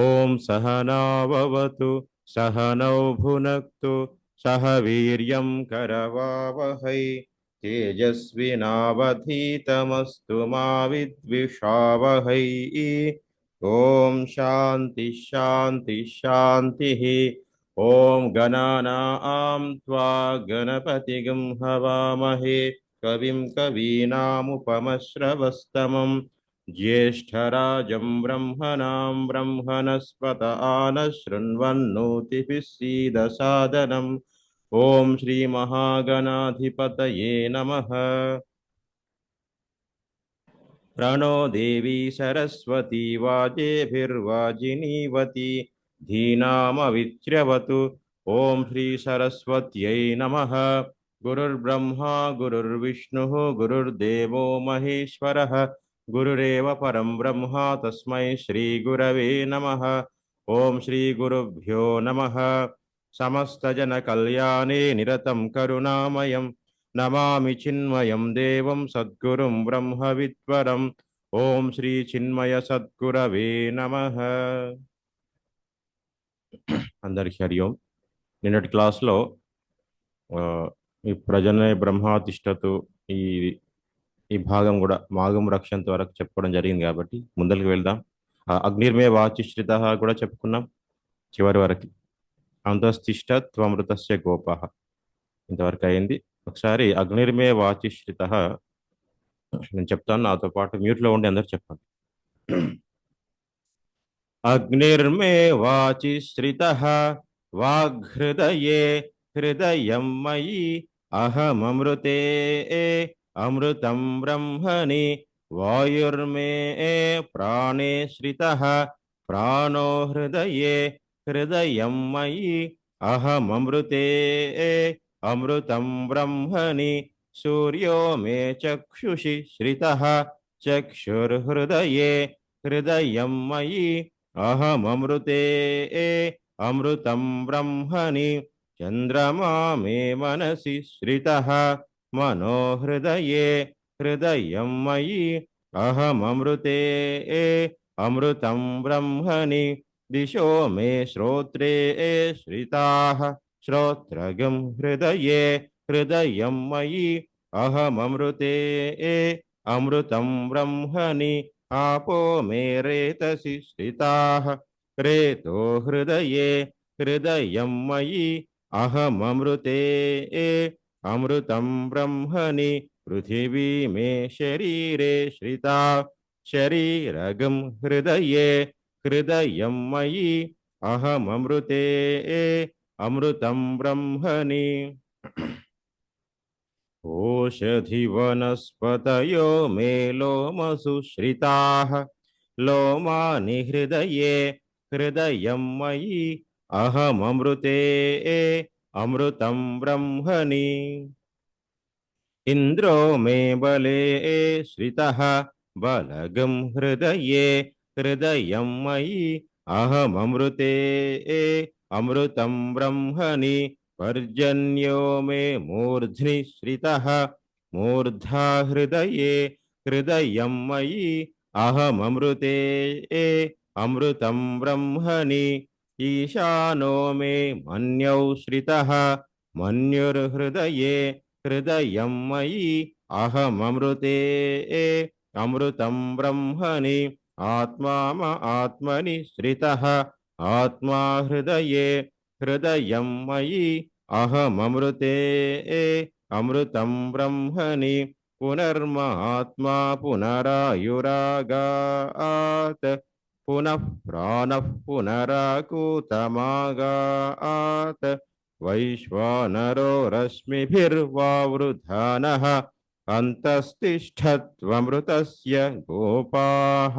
ఓం సహనావవతు సహనౌ భునక్తు సహ వీర్యం కరవావహై తేజస్వినావధీతమస్తు మా విద్విషావహై. ఓం శాంతి శాంతి శాంతి. ఓం గణానాం త్వా గణపతిగం హవామహే కవిం కవీనాముపమశ్రవస్తమం ज्येष्ठराजं ब्रह्मणां ब्रह्मणस्पत आनशृण्वन्नोतिभिः सीदसादनम्. ॐ श्रीमहागणाधिपतये नमः. प्रणो देवी सरस्वती वाजेभिर्वाजिनीवती धीनामविच्र्यवतु. ॐ श्री सरस्वत्यै नमः. गुरुर्ब्रह्मा गुरुर्विष्णुः गुरुर्देवो महेश्वरः गुरुरेव परं ब्रह्म तस्मै श्रीगुरवे नमः. ओं श्रीगुरुभ्यो नमः. समस्तजनकल्याणे निरतं करुणामयं नमामि चिन्मयं देवं सद्गुरुं ब्रह्मविद्वरम्. ओं श्री चिन्मय सद्गुरवे नमः. అందరికీ హరి ఓం. నిన్నటి క్లాస్లో ఈ ప్రజనే బ్రహ్మాతిష్టతు ఈ భాగం కూడా మాగం రక్షంత వరకు చెప్పుకోవడం జరిగింది కాబట్టి ముందరికి వెళ్దాం. అగ్నిర్మే వాచిశ్రిత కూడా చెప్పుకున్నాం చివరి వరకు. అంతస్థిష్ట త్వమృతస్య గోప ఇంతవరకు అయింది. ఒకసారి అగ్నిర్మే వాచిశ్రిత నేను చెప్తాను, నాతో పాటు మ్యూట్లో ఉండి అందరు చెప్పండి. అగ్నిర్మే వాచిశ్రిత వాగ్హృదయే హృదయం మయి అహమమృతే అమృతం బ్రహ్మణి వాయుర్మే ప్రాణే శ్రితః ప్రాణో హృదయే హృదయం మయి అహమమృతే అమృతం బ్రహ్మణి సూర్యో మే చక్షుషి శ్రితః చక్షుర్హృదయే హృదయం మయి అహమమృతే అమృతం బ్రహ్మణి చంద్రమా మే మనసి శ్రితః మనో హృదయే హృదయం మయి అహమమృతే అమృతం బ్రహ్మణి దిశో మే శ్రోత్రే శ్రితాః శ్రోత్రగం హృదయే హృదయం మయి అహమమృతే అమృతం బ్రహ్మణి आपो मे रेतसि श्रिताः रेतो हृदये हृदयं मयि अहममृते अमृतं ब्रह्मणि पृथिवी मे शरीरे श्रिता शरीरगं हृदये हृदयं मयि अहममृते अमृतं ब्रह्मणि ओषधि वनस्पतयो मे लोमसु श्रिताः लोमानि हृदये हृदयं मयि अहममृते अमृतं ब्रह्मणि इन्द्रो मे बले श्रितः बलगं हृदये हृदयं मयि अहममृते अमृतं ब्रह्मणि पर्जन्यो मे मूर्ध्नि श्रितः मूर्धा हृदये हृदयं मयि अहममृते अमृतं ब्रह्मणि ईशानो मे मन्यौ श्रितः मन्युर्हृदये हृदयं मयि अहममृते अमृतं ब्रह्मणि आत्मा आत्मनि श्रितः आत्मा हृदये हृदयं मयि अहममृते अमृतं ब्रह्मणि पुनर्मात्मा पुनरायुरागात् पुनः प्राणः पुनराकूतमागात् वैश्वानरो रश्मिभिर्वावृधानः అంతస్తిష్ఠత్వమృతస్య గోపాః.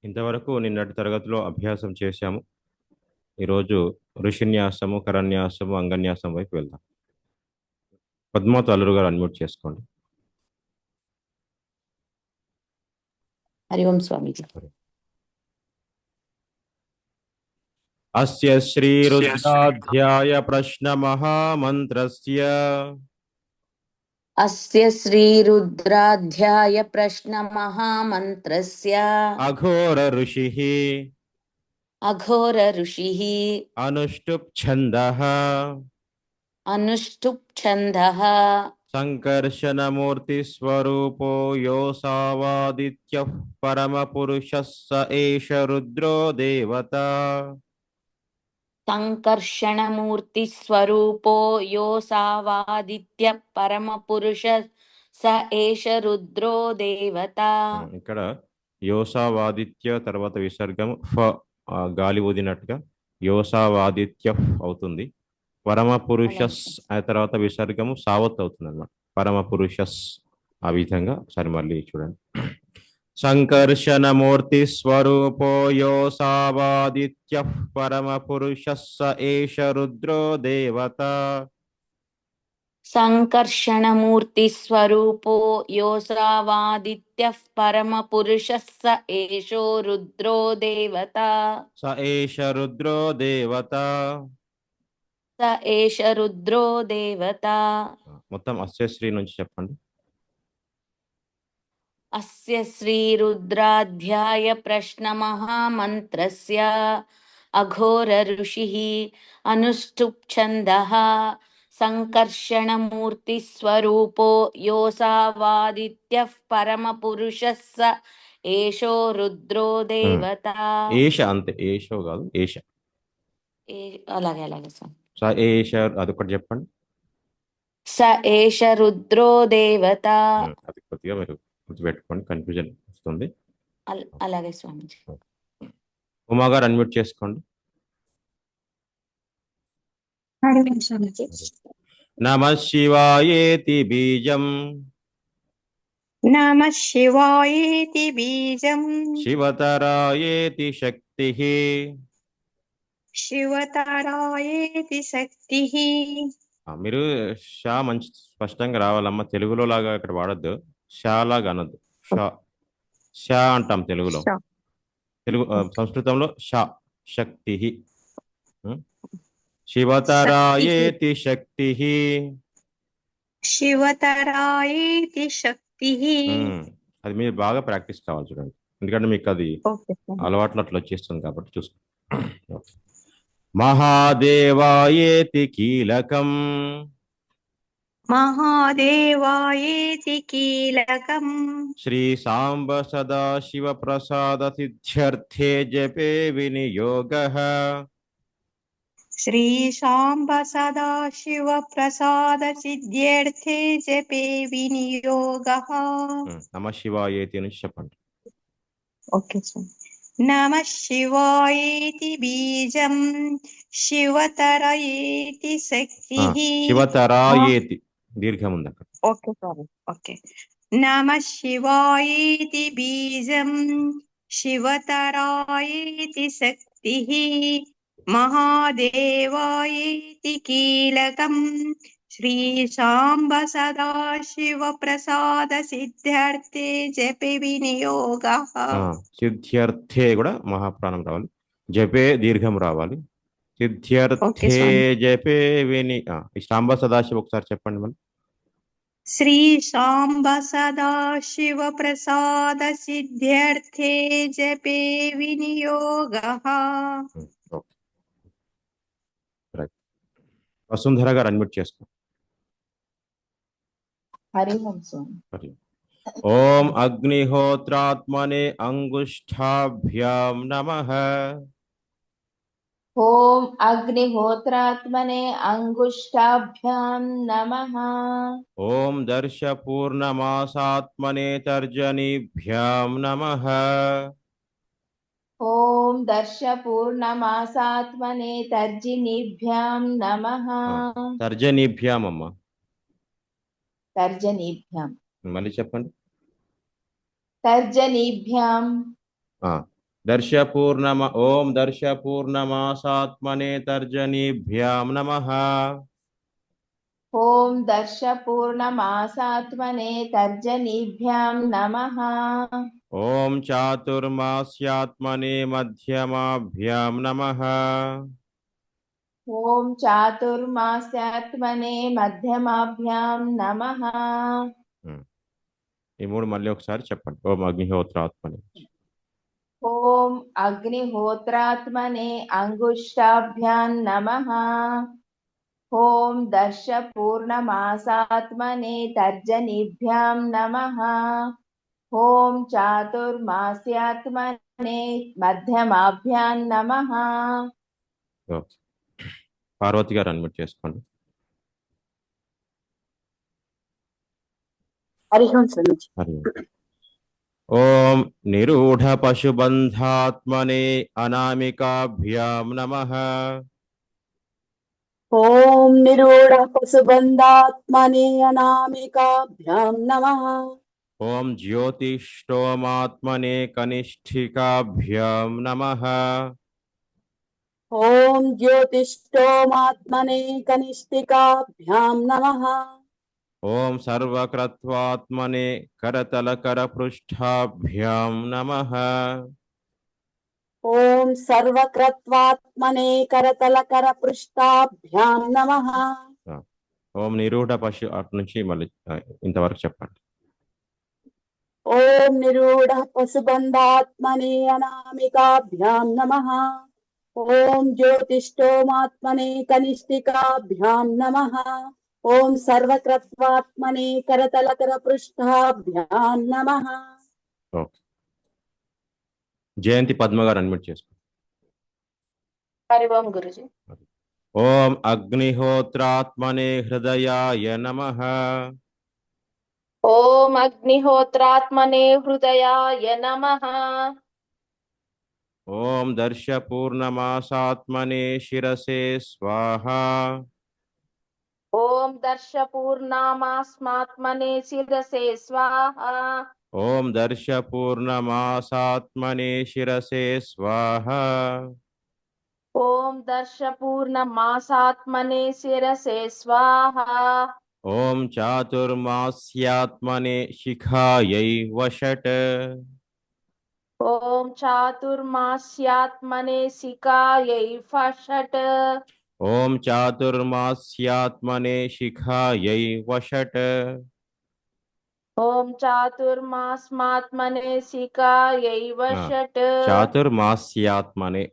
ఇంతవరకు నిన్నటి తరగతిలో అభ్యాసం చేశాము. ఈరోజు ఋషిన్యాసము, కరన్యాసము, అంగన్యాసం వైపు వెళ్దాం. పద్మావతి అల్లూరు గారు అన్మ్యూట్ చేసుకోండి. హరి ఓం స్వామీజీ. అస్య శ్రీ రుద్రాధ్యాయ ప్రశ్న మహామంత్రస్య अस्य श्रीरुद्राध्याय प्रश्नमहामन्त्रस्य अघोर ऋषिः अघोर ऋषिः अनुष्टुप् छन्दः अनुष्टुप् छन्दः संकर्षणमूर्तिस्वरूपो योऽसावादित्यः परमपुरुषः स एष रुद्रो देवता संकर्षणमूर्तिस्वरूपो योऽसावादित्य परमपुरुष स एष रुद्रो देवता ఇక్కడ యోసావాదిత్య తర్వాత విసర్గం ఫ గాలి ఊదినట్టుగా యోసావాదిత్య అవుతుంది. పరమ పురుషస్ ఆ తర్వాత విసర్గము సావత్ అవుతుంది అన్నమాట. పరమ పురుషస్ ఆ విధంగా ఒకసారి మళ్ళీ చూడండి. సంకర్షణమూర్తి స్వరూపో యోసావాదిత్య పరమ పురుషస్ స ఏష రుద్రో దేవత. సంకర్షణమూర్తిస్వరూపో యోసావాదిత్యః పరమపురుషः స ఏషో రుద్రో దేవత స ఏష రుద్రో దేవత. స ఏష రుద్రో దేవత. మొత్తం అస్యశ్రీ నుంచి చెప్పండి. అస్య శ్రీరుద్రాధ్యాయ ప్రశ్నమహామంత్రస్య అఘోర ఋషిః అనుష్ఠుప్ ఛందః సంకర్షణమూర్తిస్వరూపో యోసావాదిత్యః పరమపురుషः స ఏషో రుద్రో దేవత. ఏష అంతే, ఏషో కాదు, ఏష. అలాగే అలాగే సార్. స ఏష అదొకటి చెప్పండి. స ఏష రుద్రో దేవత. అది కొద్దిగా మీరు గుర్తుపెట్టుకోండి, కన్ఫ్యూజన్ వస్తుంది. అలాగే స్వామిజీ. ఉమా గారు అన్మ్యూట్ చేసుకోండి. నమః శివాయేతి బీజం నమః శివాయేతి బీజం శివతరాయేతి శక్తిః శివతరాయేతి శక్తిః. మీరు షా మంచి స్పష్టంగా రావాలమ్మా. తెలుగులో లాగా ఇక్కడ వాడద్దు, షా లాగా అనొద్దు. షా షా అంటాం తెలుగులో. తెలుగు సంస్కృతంలో షా శక్తి. శివతరాయేతి శక్తి. శివతరాయేతి శక్తిః. అది మీరు బాగా ప్రాక్టీస్ కావాలి చూడండి, ఎందుకంటే మీకు అది అలవాట్లు అట్లా వచ్చేస్తుంది కాబట్టి చూసుకో. మహాదేవాయేతి కీలకం మహాదేవాయేతి కీలకం శ్రీ సాంబ సదాశివ ప్రసాద సిద్ధ్యర్థే జపే వినియోగః. శ్రీ సాంబ సదాశివ ప్రసాద సిద్ధ్యర్థే జపే వినియోగః. నమః శివాయేతి నుంచి చెప్పండి. Okay sir. నమః శివాయేతి బీజం శివతరయేతి శక్తిః. శివతరాయేతి దీర్ఘం ఉంది అక్కడ. Okay sorry. ఓకే. నమః శివాయేతి బీజం శివతరాయేతి శక్తిః మహాదేవాయేతి కీలకం శ్రీ సాంబ సదాశివ ప్రసాద సిద్ధ్యర్థే జపే వినియోగః. సిద్ధ్యర్థే కూడా మహాప్రాణం రావాలి, జపే దీర్ఘం రావాలి. సిద్ధ్యర్థే జపే విని సాంబ సదాశివ ఒకసారి చెప్పండి మళ్ళీ. శ్రీ సాంబ సదాశివ ప్రసాద సిద్ధ్యర్థే జపే వినియోగః. వసుంధర గారు అన్మ్యూట్ చేసుకో. హరి ఓం స్వామి. ఓం అగ్నిహోత్రాత్మనే అంగుష్ఠాభ్యాం నమః. ఓం అగ్నిహోత్రాత్మనే అంగుష్టాభ్యాం నమః. ఓం దర్శపూర్ణమాసాత్మనే తర్జనీభ్యాం నమః. ఓం దర్శపూర్ణమాసాత్మనే తర్జినీభ్యాం నమః. తర్జనీభ్యాం అమ్మ, తర్జనీభ్యాం. మళ్ళీ చెప్పండి. తర్జనీభ్యాం. ఓం దర్శపూర్ణమాసాత్మనే తర్జనీభ్యాం నమః. ఓం దర్శపూర్ణమాసాత్మనే తర్జనీభ్యాం నమః. ఓం చాతుర్మాస్యాత్మనే మధ్యమాభ్యాం నమః. ఓం చాతుర్మాస్యాత్మనే మధ్యమాభ్యాం నమః. ఈ మూడు మళ్ళీ ఒకసారి చెప్పండి. ఓం అగ్నిహోత్రాత్మనే. ఓం అగ్నిహోత్రాత్మనే అంగుష్టాభ్యాం నమః. ఓం దర్శ పూర్ణమాసాత్మనే తర్జనీభ్యాం నమః. ఓం చాతుర్మాస్యాత్మనే మధ్యమాభ్యాం నమః. ఓకే. పార్వతి గారు అన్మ్యూట్ చేసుకోండి. హరి ఓం స్వామీజీ. హరి ఓం. ఓం నిరూఢ పశుబంధాత్మనే అనామికాభ్యాం నమః. ఓం నిరూఢ పశుబంధాత్మనే అనామికాభ్యాం నమః. ఓం జ్యోతిష్టోమాత్మనే కనిష్ఠికాభ్యాం నమః. ఓం జ్యోతిష్టోమాత్మనే కనిష్ఠికాభ్యాం నమః. ఓం సర్వకృత్వాత్మనే కరతలకరపృష్ఠాభ్యాం నమః. ఓం సర్వకృత్వాత్మనే కరతలకర పృష్ఠాభ్యాం నమః. ఓం నిరూఢ పశు అటు నుంచి మళ్ళీ ఇంతవరకు చెప్పండి. ఓం నిరూఢ పశుబంధాత్మనే అనామికాభ్యాం నమః. ఓం జ్యోతిష్టోమాత్మనే కనిష్ఠికాభ్యాం నమః. ఓం సర్వకృత్వాత్మనే కరతలకర పృష్ఠాభ్యాం నమః. ఓకే. జయంతి పద్మ గారు అన్మ్యూట్ చేసుకోండి. హరి ఓం గురుజీ. ఓం అగ్నిహోత్రాత్మనే హృదయాయ నమః. ఓం అగ్నిహోత్రాత్మనే హృదయాయ నమః. ఓం దర్శ పూర్ణమాసాత్మనే శిరసే స్వాహా. ఓం దర్శ పూర్ణమాస్మాత్మనే శిరసే స్వాహా. ఓం దర్శ పూర్ణమాసాత్మనే శిరసే స్వాహా. ఓం దర్శ పూర్ణమాసాత్మనే శిరసే స్వాహా. ఓం చాతుర్మాస్యాత్మనే శిఖాయై వషట్. ఓం చాతుర్మాస్యాత్మనే శిఖాయై ఫషట్. ఓం చాతుర్మాస్యాత్మనే శిఖాయై వషట్. ఓం చాతుర్మాస్మాత్మనే శిఖాయై వషట్. చాతుర్మాస్యాత్మనే.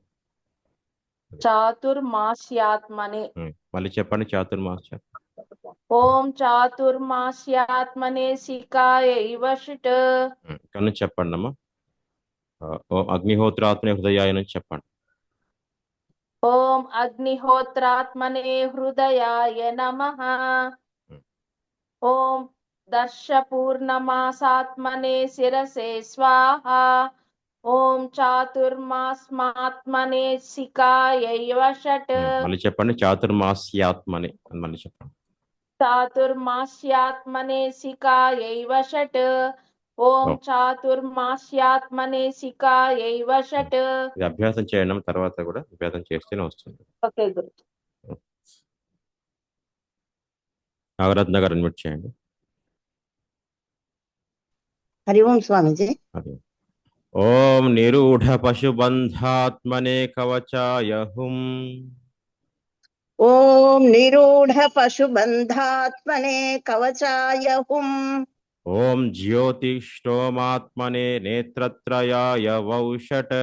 చాతుర్మాస్యాత్మనే. మళ్ళీ చెప్పండి. చాతుర్మాస్య. ఓం చాతుర్మాస్యాత్మనే శిఖాయై వషట్. ఇక్కడ నుంచి చెప్పండి అమ్మా. ఓం అగ్నిహోత్రాత్మనే హృదయాయ నుంచి చెప్పండి. ఓం అగ్నిహోత్రాత్మనే హృదయాయ నమః. ఓం దర్శ పూర్ణమాసాత్మనే శిరసే స్వాహా. ఓం చాతుర్మాస్మాత్మనే శిఖాయై వషట్. మళ్ళీ చెప్పండి. చాతుర్మాస్యాత్మనే అని మళ్ళీ చెప్పండి. చాతుర్మాస్యాత్మనే శిఖాయై వషట్. ఓం చాతుర్మాస్యాత్మనే శిఖాయై వషట్. ఇది అభ్యాసం చేయడం తర్వాత కూడా అభ్యాసం చేస్తేనే వస్తుంది. ఓకే గురు. నాగరత్న గారు అన్మ్యూట్ చేయండి. హరి ఓం స్వామీజీ. అది ఓం నిరూఢ పశుబంధాత్మనే కవచాయ హుం. ఓం నిరూఢ పశుబంధాత్మనే కవచాయ హుం. ఓం జ్యోతిష్టోమాత్మనే నేత్రత్రయాయ వౌషట్.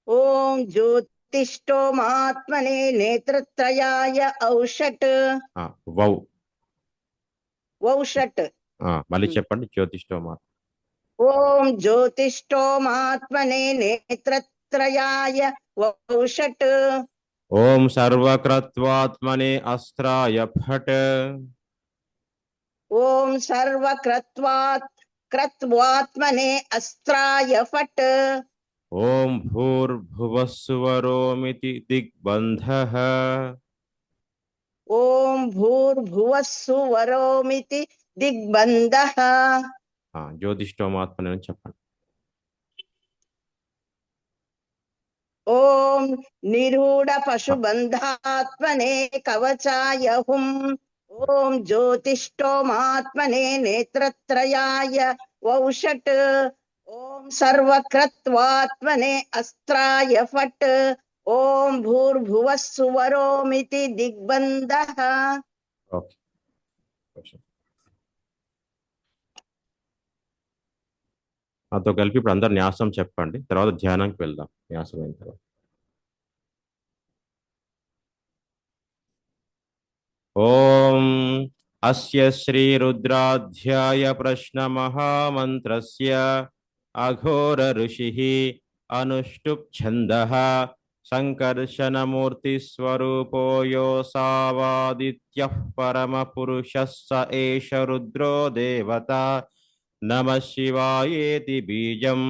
ఓం జ్యోతిష్టోమాత్మనే నేత్రత్రయాయ ఔషట్. వౌ వౌషట్. మళ్ళీ చెప్పండి. జ్యోతిష్టోమాత్మ. ఓం జ్యోతిష్టోమాత్మనే నేత్రత్రయాయ వౌషట్. ఓం సర్వకృత్వాత్మనే అస్త్రాయ ఫట్. ఓం సర్వకృత్వాత్మనే అస్త్రాయ ఫట్. ఓం భూర్భువస్సువరోమితి దిగ్బంధః. ఓం భూర్భువస్సువరోమితి దిగ్బంధః. జ్యోతిష్టోమాత్మనే చెప్పండి. ఓం నిరూఢ పశుబంధాత్మనే కవచాయ హుం. ఓం జ్యోతిష్టోమాత్మనే నేత్రత్రయాయ వౌషట్. ఓం సర్వకృత్వాత్మనే అస్త్రాయ ఫట్. ఓం భూర్భువః సువరోమితి దిగ్బంధః. ఓకే. నాతో కలిపి ఇప్పుడు అందరు న్యాసం చెప్పండి, తర్వాత ధ్యానానికి వెళ్దాం. న్యాసం అయిన తర్వాత ఓం అస్య శ్రీ రుద్రాధ్యాయ ప్రశ్న మహామంత్రస్య అఘోర ఋషిః అనుష్టుప్ ఛందః సంకర్షణమూర్తి స్వరూపో యోసావాదిత్యః పరమ పురుషः స ఏష రుద్రో దేవత. నమః శివాయేతి బీజం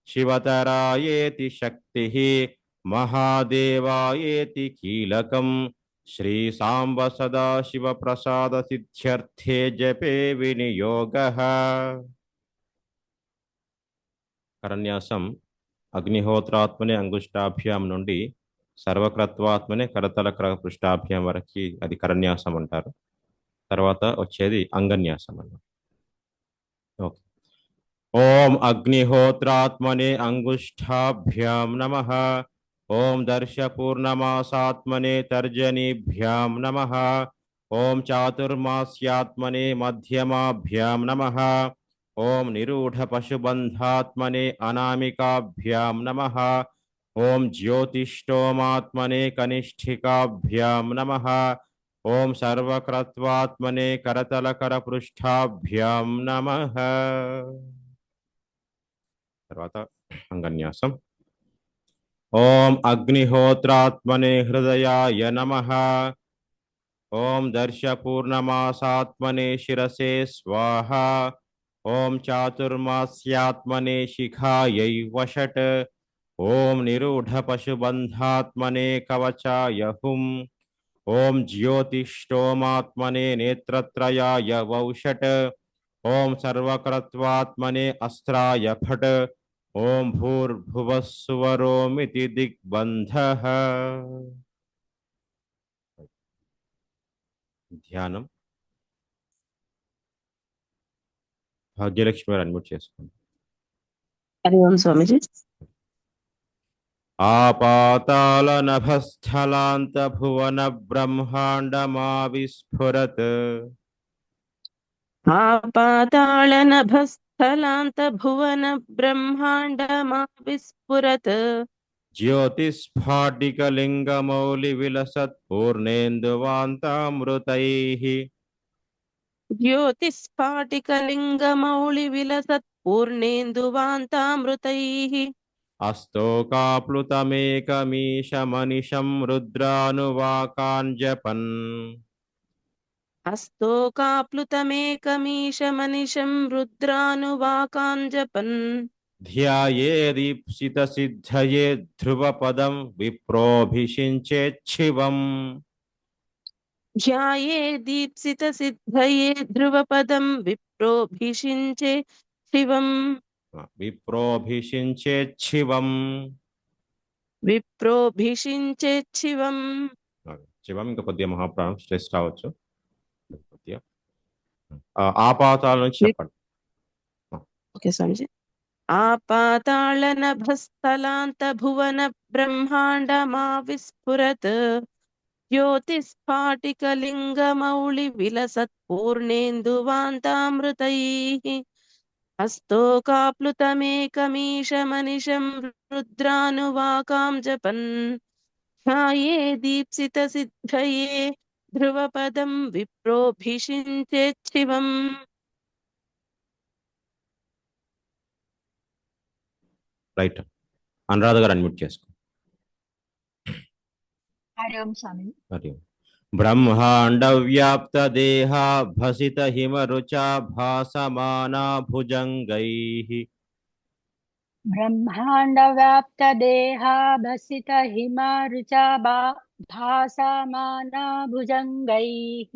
శివతరాయేతి శక్తిః మహాదేవాయేతి కీలకం. శ్రీ సాంబ సదాశివ ప్రసాద సిద్ధ్యర్థే జపే వినియోగః. కరన్యాసం అగ్నిహోత్రాత్మనే అంగుష్టాభ్యాం నుండి సర్వకృత్వాత్మనే కరతల పృష్టాభ్యాం వరకు అది కరన్యాసం అంటారు. తర్వాత వచ్చేది అంగన్యాసం అన్నమాట. ఓకే. ఓం అగ్నిహోత్రాత్మనే అంగుష్టాభ్యాం నమః. ఓం దర్శపూర్ణమాసాత్మనే తర్జనీభ్యాం నమః. ఓం చాతుర్మాస్యాత్మనే మధ్యమాభ్యాం నమః. ఓం నిరూఢ పశుబంధాత్మనే అనామికాభ్యాం నమః. ఓం జ్యోతిష్టోమాత్మనే కనిష్ఠికాభ్యాం నమః. ఓం సర్వకృత్వాత్మనే కరతలకరపృష్ఠాభ్యాం నమః. తర్వాత అంగన్యాసం. ఓం అగ్నిహోత్రాత్మనే హృదయాయ నమః. ఓం దర్శపూర్ణమాసాత్మనే శిరసే స్వాహా. ఓం చాతుర్మాస్యాత్మనే శిఖాయై వషట్. ఓం నిరూఢ పశుబంధాత్మనే కవచాయ హుం. ఓం జ్యోతిష్టోమాత్మనే నేత్రత్రయాయ వౌషట్. ఓం సర్వకృత్వాత్మనే అస్త్రాయ ఫట్. ఓం భూర్భువః సువరోమితి దిగ్బంధః. ధ్యానం. భాగ్యలక్ష్మి గారు అన్మ్యూట్ చేసుకోండి. హరి ఓం స్వామిజీ. ఆపాతాళ నభస్థలాంత భువన బ్రహ్మాండమా విస్ఫురత్. ఆపాతాళ నభస్థలాంత భువన బ్రహ్మాండమా విస్ఫురత్. జ్యోతిస్ఫాటికలింగమౌళి విలసత్ పూర్ణేందువాంతామృతైః. జ్యోతిస్ఫాటికలింగమౌళి విలసత్ పూర్ణేందువాంతామృతైః. అస్తోకాప్లుతమేకమీశమనిశం రుద్రానువాకాంజపన్. హస్తోకాప్లుతమేకమీశమనిశం రుద్రానువాకాంజపన్. ధ్యాయేదీప్సితసిద్ధయే ధ్రువపదం విప్రోభిషించేచ్ఛివం. ధ్యాయే దీప్సిత సిద్ధయే ధ్రువపదం విప్రోభిషించే శివం. విప్రోభిషించేచ్ఛివం. విప్రోభిషించే శివం. శివం ఇంకా కొద్దిగా మహాప్రాణం స్ట్రెస్ రావచ్చు. కొద్దిగా ఆపాతాల నుంచి చెప్పండి. ఓకే స్వామిజీ. ఆపాతాళ నభస్థలాంత భువన బ్రహ్మాండమా విస్ఫురత్. జ్యోతిస్ఫాటికలింగమౌళి విలసత్ పూర్ణేందువాంతామృతైః. హస్తోకాప్లుతమేకమీశమనిశం రుద్రానువాకాం జపన్. ధ్యాయే దీప్సిత సిద్ధయే ధ్రువపదం విప్రోభిషించేచ్ఛివం. రైట్. అనురాధ గారు అన్మ్యూట్ చేసుకో. హరి ఓం స్వామి. హరి ఓం. బ్రహ్మాండ వ్యాప్త దేహ భసిత హిమరుచా భాసమానా భుజంగైః. బ్రహ్మాండ వ్యాప్త దేహ భసిత హిమరుచా భాసమానా భుజంగైః.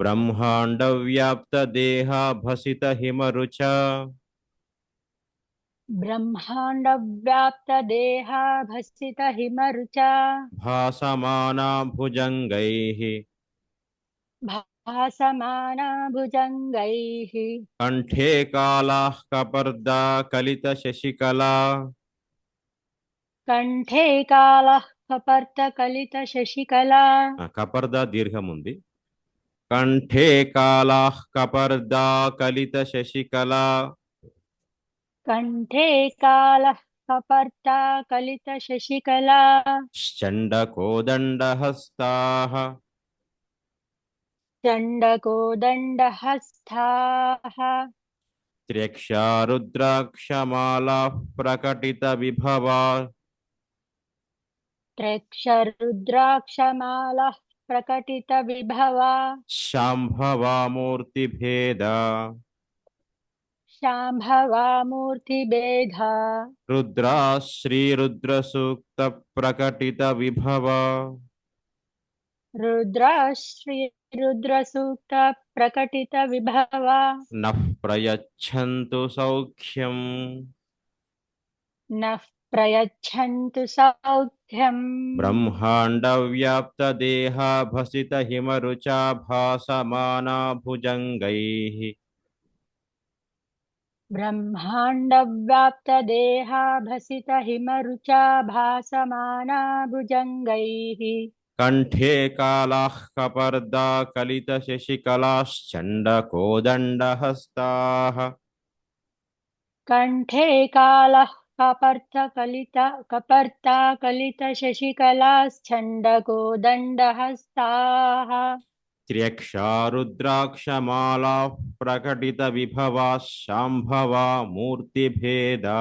బ్రహ్మాండ వ్యాప్త దేహ భసిత హిమరుచా. బ్రహ్మాండ వ్యాప్త దేహ భసిత హిమరుచా భాసమానా భుజంగైః. భాసమానా భుజంగైః. కంఠే కాలాః కపర్దా కలిత శశికళా. కంఠే కాలః కపర్దకలితశశికళా కపర్ద దీర్ఘం ఉంది. కంఠే కాళః కపర్దా కలిత శశికళా కంఠే కాళః కపర్దాకలితశశికళా చండకోదండహస్తాః చండకోదండహస్తాః త్ర్యక్షా రుద్రాక్షమాలాః ప్రకటిత విభవా త్ర్యక్షరుద్రాక్షమాలః ప్రకటిత విభవా శాంభవా మూర్తిభేద శాంభవా మూర్తిభేదా రుద్రా శ్రీరుద్రసూక్త ప్రకటిత విభవా రుద్రాశ్రీ రుద్రసూక్త ప్రకటిత విభవా నః ప్రయచ్చంతు సౌఖ్యం నః ప్రయచ్చంతు సౌఖ్యం బ్రహ్మాండ వ్యాప్త దేహా భసిత హిమరుచా భాసమానా భుజంగైః బ్రహ్మాండ వ్యాప్త దేహా భసిత హిమరుచా భాసమానా భుజంగైః కంఠే కాళః కపర్దా కలిత శశికళాశ్చండకోదండహస్తాః కంఠే కాళః కపర్దాకలిత శశికళాశ్చండకోదండహస్తాః త్ర్యక్షా రుద్రాక్షమాలాః ప్రకటిత విభవా శాంభవా మూర్తిభేదా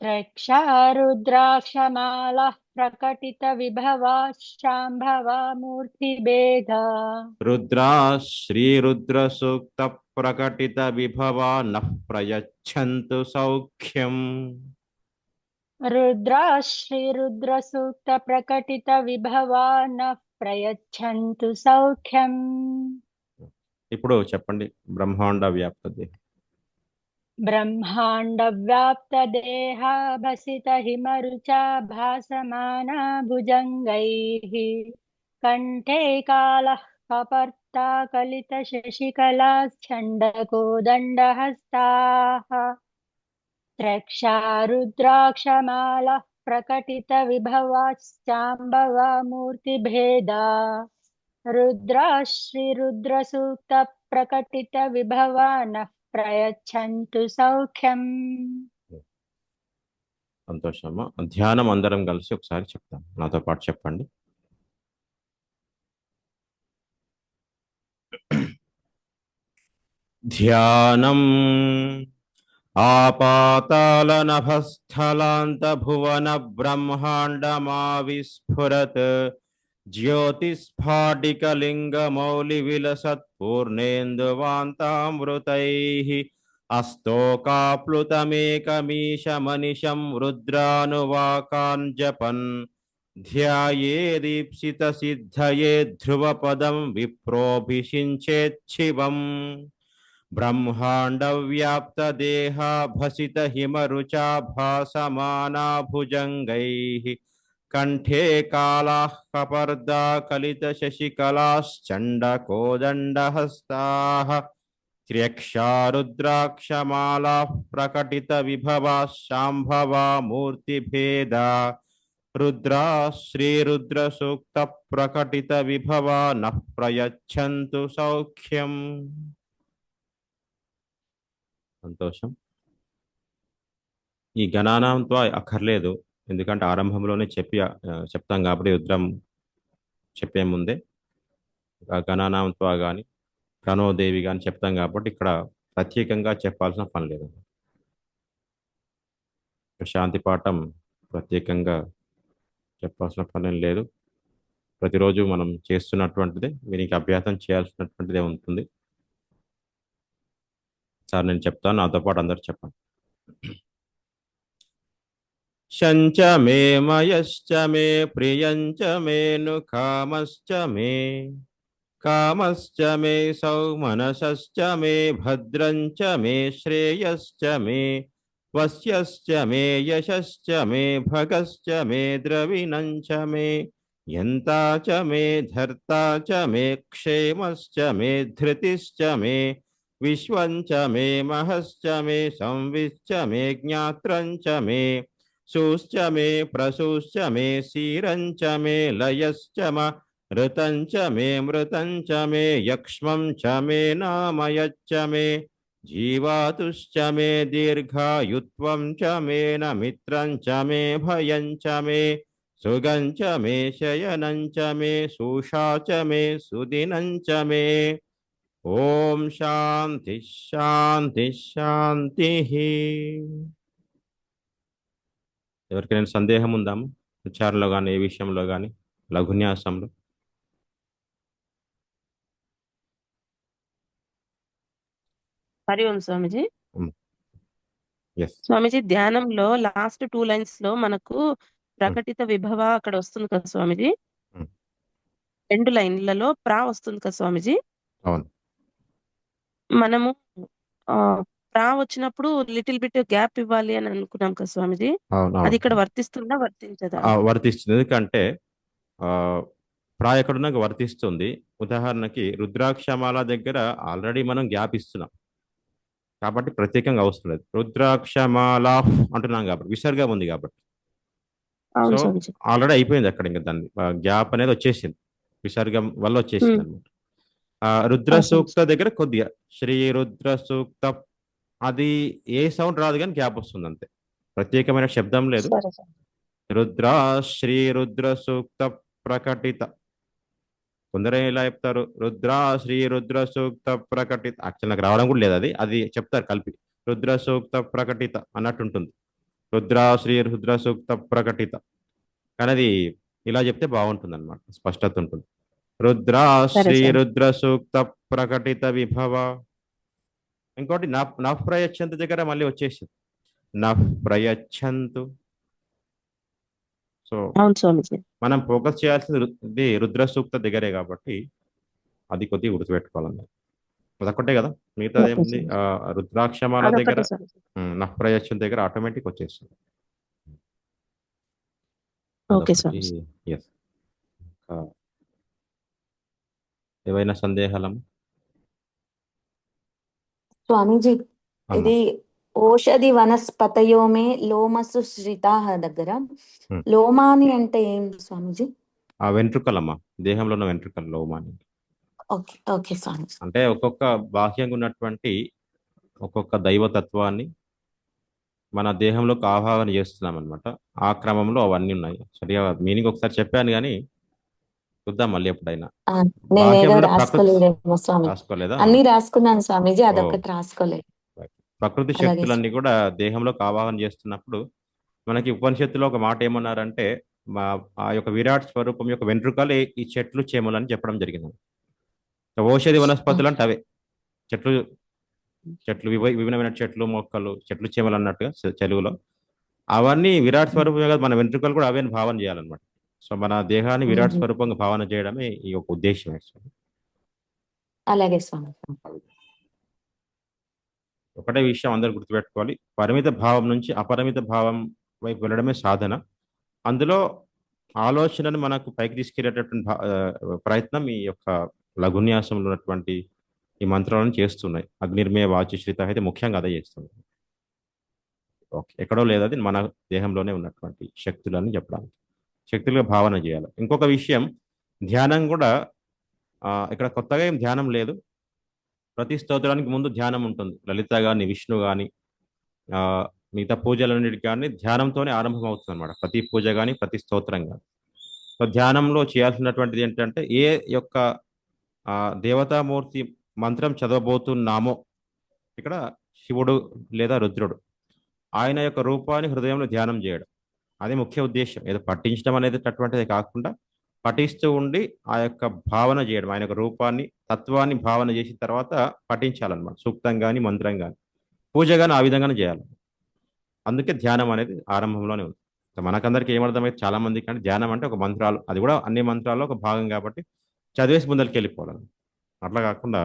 త్రక్షా రుద్రాక్షమాలః ప్రకటిత విభవా శాంభవా మూర్తిభేదా రుద్రా శ్రీరుద్రసూక్త ప్రకటిత విభవా నః ప్రయచ్చంతు సౌఖ్యం రుద్రాశ్రీ రుద్రసూక్త ప్రకటిత విభవా నః ప్రయచ్చంతు సౌఖ్యం. ఇప్పుడు చెప్పండి బ్రహ్మాండ వ్యాప్త దేహం. బ్రహ్మాండ వ్యాప్త దేహ భసిత హిమరుచా భాసమానా భుజంగైః కంఠే కాళః కపర్దాకలిత శశికళాశ్చండకోదండహస్తాః త్రక్షా రుద్రాక్షమాలః ప్రకటిత విభవాశ్చాంబవా మూర్తిభేదా రుద్రాశ్రీ రుద్రసూక్త ప్రకటిత విభవా నః ప్రయచ్చంతు సౌఖ్యం. సంతోషమ్మా. ధ్యానం అందరం కలిసి ఒకసారి చెప్తాం. నాతో పాటు చెప్పండి. ధ్యానం ఆపాతాళ నభస్థలాంత భువన బ్రహ్మాండమావిస్ఫురత్ జ్యోతిస్ఫాటికలింగ మౌలి విలసత్ పూర్ణేందువాంతామృతైః అస్తోకాప్లుతమేకమీశమనిశం రుద్రానువాకాన్ జపన్ ధ్యాయేదీప్సిత సిద్ధయే ధ్రువపదం విప్రోభిషించేచ్చివం. బ్రహ్మాండ వ్యాప్త దేహా భసిత హిమరుచా భాసమానా భుజంగైః కంఠే కాళః కపర్దా కలిత శశికళాశ్చండకోదండహస్తాః త్ర్యక్షా రుద్రాక్షమాలాః ప్రకటిత విభవా శాంభవా మూర్తిభేదా రుద్రా శ్రీరుద్రసూక్త ప్రకటిత విభవా నః ప్రయచ్చంతు సౌఖ్యం. సంతోషం. ఈ గణానాంతో అక్కర్లేదు, ఎందుకంటే ఆరంభంలోనే చెప్తాం కాబట్టి రుద్రం చెప్పే ముందే గణానాంతో కానీ ప్రణోదేవి కానీ చెప్తాం కాబట్టి ఇక్కడ ప్రత్యేకంగా చెప్పాల్సిన పని లేదు. శాంతి పాఠం ప్రత్యేకంగా చెప్పాల్సిన పని లేదు. ప్రతిరోజు మనం చేస్తున్నటువంటిదే, వీరికి అభ్యాసం చేయాల్సినటువంటిదే ఉంటుంది. సార్ నేను చెప్తాను, నాతో పాటు అందరు చెప్పండి. శంచ మే మయశ్చ మే ప్రియంచ మేను కామశ్చ మే సౌమనసశ్చ మే భద్రంచ మే శ్రేయశ్చ మే వస్యశ్చ మే యశశ్చ మే భగశ్చ మే ద్రవిణంచ మే యంతా చ మే ధర్తా చ మే క్షేమశ్చ మే ధృతిశ్చ మే విశ్వం చ మే మహశ్చ మే సంవిశ్చ మే జ్ఞాత్రం చ మే శూశ్చ మే ప్రశూశ్చ మే శీరంచ మే లయశ్చ మ ఋతంచ మే మృతంచ మే యక్ష్మం చ మే నామయచ్చ మే జీవాతుశ్చ మే దీర్ఘాయుత్వం చ మే నమిత్రం చ మే భయం చ మే సుగం చ మే శయనం చ మే శూషా చ మే సుదినం చ మే. ఓం శాంతి శాంతి శాంతి. ఎవరికైనా సందేహం ఉందాము ఉచ్చారణలో కానీ ఏ విషయంలో కానీ లఘున్యాసంలో? హరి ఓం స్వామిజీ. ఎస్. స్వామిజీ ధ్యానంలో లాస్ట్ 2 లైన్స్ లో మనకు ప్రకటిత విభవ అక్కడ వస్తుంది కదా స్వామిజీ. 2 లైన్లలో ప్రా వస్తుంది కదా స్వామిజీ. అవును. మనము ప్రా వచ్చినప్పుడు లిటిల్ బిట్ గ్యాప్ ఇవ్వాలి అని అనుకున్నాం కదా స్వామిజీ. అది ఇక్కడ వర్తిస్తుందా వర్తించదా? వర్తిస్తుంది. ఎందుకంటే ప్రా ఎక్కడున్నా వర్తిస్తుంది. ఉదాహరణకి రుద్రాక్షమాల దగ్గర ఆల్రెడీ మనం గ్యాప్ ఇస్తున్నాం కాబట్టి ప్రత్యేకంగా అవసరం లేదు. రుద్రాక్షమాల అంటున్నాం కాబట్టి విసర్గం ఉంది కాబట్టి సో ఆల్రెడీ అయిపోయింది అక్కడ. ఇంకా దాన్ని గ్యాప్ అనేది వచ్చేసింది, విసర్గం వల్ల వచ్చేసింది అనమాట. రుద్ర సూక్త దగ్గర కొద్దిగా శ్రీ రుద్ర సూక్త అది ఏ సౌండ్ రాదు కానీ గ్యాప్ వస్తుంది అంతే, ప్రత్యేకమైన శబ్దం లేదు. రుద్ర శ్రీ రుద్ర సూక్త ప్రకటిత, కొందరు ఇలా చెప్తారు రుద్ర శ్రీ రుద్ర సూక్త ప్రకటిత. యాక్చువల్ నాకు రావడం కూడా లేదు, అది చెప్తారు కలిపి రుద్ర సూక్త ప్రకటిత అన్నట్టు ఉంటుంది. రుద్ర శ్రీ రుద్ర సూక్త ప్రకటిత కానీ అది ఇలా చెప్తే బాగుంటుంది అనమాట, స్పష్టత ఉంటుంది. రుద్ర శ్రీ రుద్ర సూక్త ప్రకటిత విభవ. ఇంకోటి నఫ్ ప్రయచ్చంతు దగ్గర మళ్ళీ వచ్చేసింది నఫ్ ప్రయచ్చంతు. సో మనం ఫోకస్ చేయాల్సింది రుద్ర సూక్త దగ్గరే కాబట్టి అది కొద్దిగా గుర్తుపెట్టుకోవాలన్నమాట. అదొక్కటే కదా, మిగతాది ఏముంది రుద్రాక్షమాల దగ్గర నఫ్ ప్రయచ్చం దగ్గర ఆటోమేటిక్ వచ్చేస్తుంది. ఏవైనా సందేహాలమ్మా? స్వామీజీ ఇది ఓషధి వనస్పతయోమే లోమసు శ్రితాహ దగ్గర లోమాని అంటే ఏం స్వామీజీ? ఆ వెంట్రుకలమ్మా, దేహంలో ఉన్న వెంట్రుకలు లోమాని. ఓకే స్వామి. అంటే ఒక్కొక్క బాహ్యంగా ఉన్నటువంటి ఒక్కొక్క దైవతత్వాన్ని మన దేహంలోకి ఆవాహన చేస్తున్నాం అనమాట. ఆ క్రమంలో అవన్నీ ఉన్నాయి. సరిగా మీనింగ్ ఒకసారి చెప్పాను కానీ చూద్దాం మళ్ళీ ఎప్పుడైనా. రాసుకోలేదా? అన్ని రాసుకున్నాను స్వామీజీ, అదొకటి రాసుకోలేదు. ప్రకృతి శక్తులన్నీ కూడా దేహంలోకి ఆవాహన చేస్తున్నప్పుడు మనకి ఉపనిషత్తులో ఒక మాట ఏమన్నారంటే ఆ యొక్క విరాట్ స్వరూపం యొక్క వెంట్రుకలు ఈ చెట్లు చేమలు అని చెప్పడం జరిగింది. ఓషధి వనస్పతులు అంటే అవే చెట్లు విభిన్నమైన చెట్లు మొక్కలు చెట్లు చేమలు అన్నట్టుగా తెలుగులో అవన్నీ విరాట్ స్వరూపంగా మన వెంట్రుకలు కూడా అవే భావన చేయాలన్నమాట. సో మన దేహాన్ని విరాట్ స్వరూపంగా భావన చేయడమే ఈ యొక్క ఉద్దేశం. అలాగే స్వామి. ఒకటే విషయం అందరూ గుర్తుపెట్టుకోవాలి, పరిమిత భావం నుంచి అపరిమిత భావం వైపు వెళ్ళడమే సాధన. అందులో ఆలోచనను మనకు పైకి తీసుకెళ్లేటటువంటి ప్రయత్నం ఈ యొక్క లఘున్యాసంలో ఉన్నటువంటి ఈ మంత్రాలను చేస్తున్నాయి. అగ్నిర్మయ వాచిశ్రిత అయితే ముఖ్యంగా అదే చేస్తుంది. ఓకే, ఎక్కడో లేదు, అది మన దేహంలోనే ఉన్నటువంటి శక్తులని చెప్పడానికి, శక్తులుగా భావన చేయాలి. ఇంకొక విషయం, ధ్యానం కూడా ఇక్కడ కొత్తగా ఏం ధ్యానం లేదు. ప్రతి స్తోత్రానికి ముందు ధ్యానం ఉంటుంది. లలిత కానీ విష్ణు కానీ మిగతా పూజలన్నిటికి కానీ ధ్యానంతోనే ఆరంభం అవుతుంది అనమాట. ప్రతి పూజ కానీ ప్రతి స్తోత్రం కానీ. సో ధ్యానంలో చేయాల్సినటువంటిది ఏంటంటే ఏ యొక్క దేవతామూర్తి మంత్రం చదవబోతున్నామో, ఇక్కడ శివుడు లేదా రుద్రుడు, ఆయన యొక్క రూపాన్ని హృదయంలో ధ్యానం చేయడం, అది ముఖ్య ఉద్దేశం. ఏదో పఠించడం అనేది అటువంటిది కాకుండా పఠిస్తూ ఉండి ఆ యొక్క భావన చేయడం, ఆయన యొక్క రూపాన్ని తత్వాన్ని భావన చేసిన తర్వాత పఠించాలన్నమాట. సూక్తం కానీ మంత్రం కానీ పూజ కానీ ఆ విధంగానే చేయాలి. అందుకే ధ్యానం అనేది ఆరంభంలోనే ఉంది. మనకందరికి ఏమర్థమైతే చాలా మందికి అంటే ధ్యానం అంటే ఒక మంత్రాలు, అది కూడా అన్ని మంత్రాల్లో ఒక భాగం కాబట్టి చదివేసి ముందరికి వెళ్ళిపోవాలి. అట్లా కాకుండా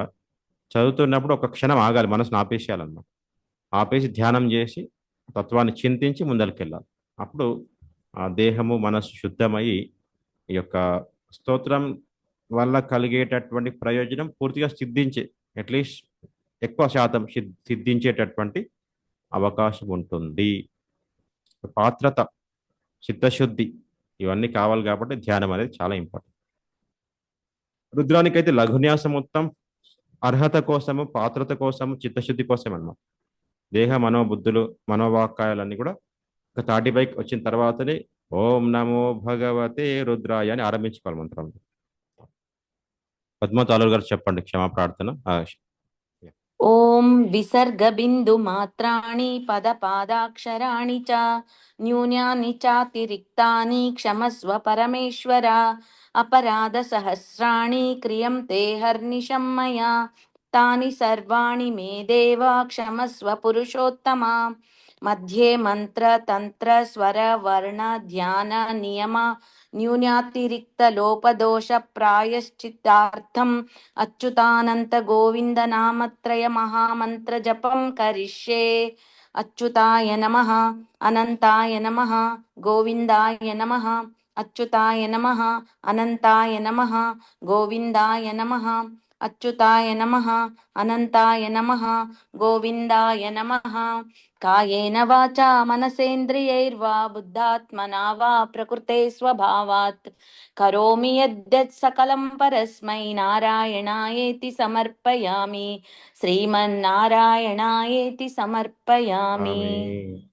చదువుతున్నప్పుడు ఒక క్షణం ఆగాలి, మనసును ఆపేసేయాలన్నమాట. ఆపేసి ధ్యానం చేసి తత్వాన్ని చింతించి ముందరికి వెళ్ళాలి. అప్పుడు ఆ దేహము మనసు శుద్ధమయ్యి ఈ యొక్క స్తోత్రం వల్ల కలిగేటటువంటి ప్రయోజనం పూర్తిగా సిద్ధించే, అట్లీస్ట్ ఎక్కువ శాతం సిద్ధించేటటువంటి అవకాశం ఉంటుంది. పాత్రత, చిత్తశుద్ధి ఇవన్నీ కావాలి కాబట్టి ధ్యానం అనేది చాలా ఇంపార్టెంట్. రుద్రానికైతే లఘున్యాసం మొత్తం అర్హత కోసము, పాత్రత కోసము, చిత్తశుద్ధి కోసం అన్నమాట. దేహ మనోబుద్ధులు, మనోవాక్కాయాలన్నీ కూడా ఒక తాటిపైకి వచ్చిన తర్వాతనే ఓం నమో భగవతే రుద్రాయ అని ఆరంభించుకోవాలి మంత్రం. పద్మా తాలూరు గారు చెప్పండి క్షమా ప్రార్థన. ఓం విసర్గ బిందు మాత్రాణి పద పాదాక్షరాణి చ న్యూనాని చాతిరిక్తాని క్షమస్వ పరమేశ్వర అపరాధ సహస్రాణి క్రియంతే హర్నిశం మయా తాని సర్వాణి మే దేవ క్షమస్వ పురుషోత్తమ. మధ్యే మంత్ర తంత్ర స్వర వర్ణ ధ్యాన నియమ న్యూనాతిరిక్త లోపదోష ప్రాయశ్చిత్తార్థం అచ్యుతానంత గోవింద నామత్రయ మహామంత్ర జపం కరిష్యే. అచ్యుతాయ నమః, అనంతాయ నమః, గోవిందాయ నమః. అచ్యుతాయ నమః, అనంతాయ నమః, గోవిందాయ నమః. అచ్యుతాయ నమః, అనంతాయ నమః, గోవిందాయ నమః. కాయేన వాచా మనసేంద్రియైర్వా బుద్ధాత్మనా వా ప్రకృతే స్వభావాత్ కరోమి యద్యత్ సకలం పరస్మై నారాయణాయేతి సమర్పయామి. శ్రీమన్నారాయణాయేతి సమర్పయామి. ఆమేన్.